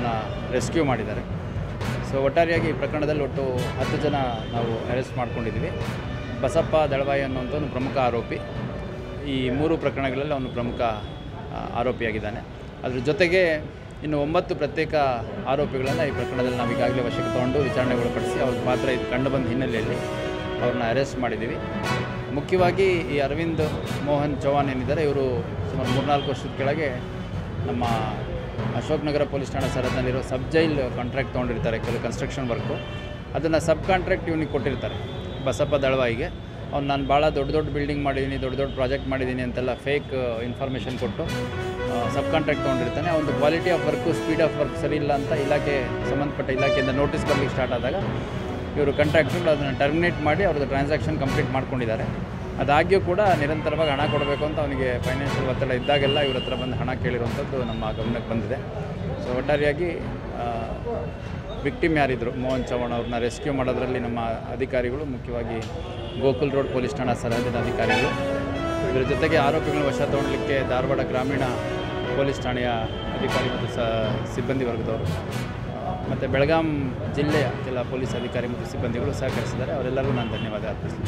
ಅವ್ರನ್ನ ರೆಸ್ಕ್ಯೂ ಮಾಡಿದ್ದಾರೆ. ಸೊ ಒಟ್ಟಾರೆಯಾಗಿ ಈ ಪ್ರಕರಣದಲ್ಲಿ ಒಟ್ಟು 10 ಜನ ನಾವು ಅರೆಸ್ಟ್ ಮಾಡ್ಕೊಂಡಿದ್ದೀವಿ. ಬಸಪ್ಪ ದಳವಾಯಿ ಅನ್ನುವಂಥವನು ಪ್ರಮುಖ ಆರೋಪಿ. ಈ 3 ಪ್ರಕರಣಗಳಲ್ಲಿ ಅವನು ಪ್ರಮುಖ ಆರೋಪಿಯಾಗಿದ್ದಾನೆ. ಅದ್ರ ಜೊತೆಗೆ ಇನ್ನು 9 ಪ್ರತ್ಯೇಕ ಆರೋಪಿಗಳನ್ನು ಈ ಪ್ರಕರಣದಲ್ಲಿ ನಾವು ಈಗಾಗಲೇ ವಶಕ್ಕೆ ತಗೊಂಡು ವಿಚಾರಣೆಗೊಳಪಡಿಸಿ ಅವ್ರ ಪಾತ್ರ ಇದು ಕಂಡುಬಂದ ಹಿನ್ನೆಲೆಯಲ್ಲಿ ಅವ್ರನ್ನ ಅರೆಸ್ಟ್ ಮಾಡಿದ್ದೀವಿ. ಮುಖ್ಯವಾಗಿ ಈ ಅರವಿಂದ್ ಮೋಹನ್ ಚೌಹಾಣ್ ಏನಿದ್ದಾರೆ, ಇವರು ಸುಮಾರು 3-4 ವರ್ಷದ ಕೆಳಗೆ ನಮ್ಮ ಅಶೋಕ್ ನಗರ ಪೊಲೀಸ್ ಠಾಣಾ ಸರಹದ್ದಿನಲ್ಲಿರೋ ಸಬ್ ಜೈಲ್ ಕಾಂಟ್ರಾಕ್ಟ್ ತೊಗೊಂಡಿರ್ತಾರೆ, ಕೆಲವು ಕನ್ಸ್ಟ್ರಕ್ಷನ್ ವರ್ಕು. ಅದನ್ನು ಸಬ್ ಕಾಂಟ್ರಾಕ್ಟ್ ಇವನಿಗೆ ಕೊಟ್ಟಿರ್ತಾರೆ, ಬಸಪ್ಪ ದಳವಾಯಿಗೆ. ಅವ್ನು ನಾನು ಭಾಳ ದೊಡ್ಡ ಬಿಲ್ಡಿಂಗ್ ಮಾಡಿದ್ದೀನಿ, ದೊಡ್ಡ ಪ್ರಾಜೆಕ್ಟ್ ಮಾಡಿದ್ದೀನಿ ಅಂತೆಲ್ಲ ಫೇಕ್ ಇನ್ಫಾರ್ಮೇಷನ್ ಕೊಟ್ಟು ಸಬ್ ಕಾಂಟ್ರಾಕ್ಟ್ ತೊಗೊಂಡಿರ್ತಾನೆ. ಒಂದು quality of work, speed of work ಸರಿ ಇಲ್ಲ ಅಂತ ಸಂಬಂಧಪಟ್ಟ ಇಲಾಖೆಯಿಂದ ನೋಟಿಸ್ ಬರಲಿಕ್ಕೆ ಸ್ಟಾರ್ಟ್ ಆದಾಗ ಇವರು ಕಾಂಟ್ರಾಕ್ಟ್ಗಳು ಅದನ್ನು ಟರ್ಮಿನೇಟ್ ಮಾಡಿ ಅವ್ರದ್ದು ಟ್ರಾನ್ಸಾಕ್ಷನ್ ಕಂಪ್ಲೀಟ್ ಮಾಡ್ಕೊಂಡಿದ್ದಾರೆ. ಅದಾಗಿಯೂ ಕೂಡ ನಿರಂತರವಾಗಿ ಹಣ ಕೊಡಬೇಕು ಅಂತ ಅವನಿಗೆ ಫೈನಾನ್ಷಿಯಲ್ ಒತ್ತಡ ಇದ್ದಾಗೆಲ್ಲ ಇವ್ರ ಹತ್ರ ಬಂದು ಹಣ ಕೇಳಿರುವಂಥದ್ದು ನಮ್ಮ ಗಮನಕ್ಕೆ ಬಂದಿದೆ. ಸೊ ಒಟ್ಟಾರೆಯಾಗಿ ವಿಕ್ಟಿಮ್ ಯಾರಿದ್ರು ಮೋಹನ್ ಚೌಹಾಣ್ ಅವ್ರನ್ನ ರೆಸ್ಕ್ಯೂ ಮಾಡೋದ್ರಲ್ಲಿ ನಮ್ಮ ಅಧಿಕಾರಿಗಳು, ಮುಖ್ಯವಾಗಿ ಗೋಕುಲ್ ರೋಡ್ ಪೊಲೀಸ್ ಠಾಣಾ ಸರಹದ್ದಿನ ಅಧಿಕಾರಿಗಳು, ಇದರ ಜೊತೆಗೆ ಆರೋಪಿಗಳನ್ನ ವಶ ತಗೊಳ್ಳಲಿಕ್ಕೆ ಧಾರವಾಡ ಗ್ರಾಮೀಣ ಪೊಲೀಸ್ ಠಾಣೆಯ ಅಧಿಕಾರಿ ಮತ್ತು ಸಿಬ್ಬಂದಿ ವರ್ಗದವರು, ಮತ್ತು ಬೆಳಗಾಂ ಜಿಲ್ಲೆಯ ಕೆಲ ಪೊಲೀಸ್ ಅಧಿಕಾರಿ ಮತ್ತು ಸಿಬ್ಬಂದಿಗಳು ಸಹಕರಿಸಿದ್ದಾರೆ. ಅವರೆಲ್ಲರಿಗೂ ನಾನು ಧನ್ಯವಾದ ಅರ್ಪಿಸ್ತೀನಿ.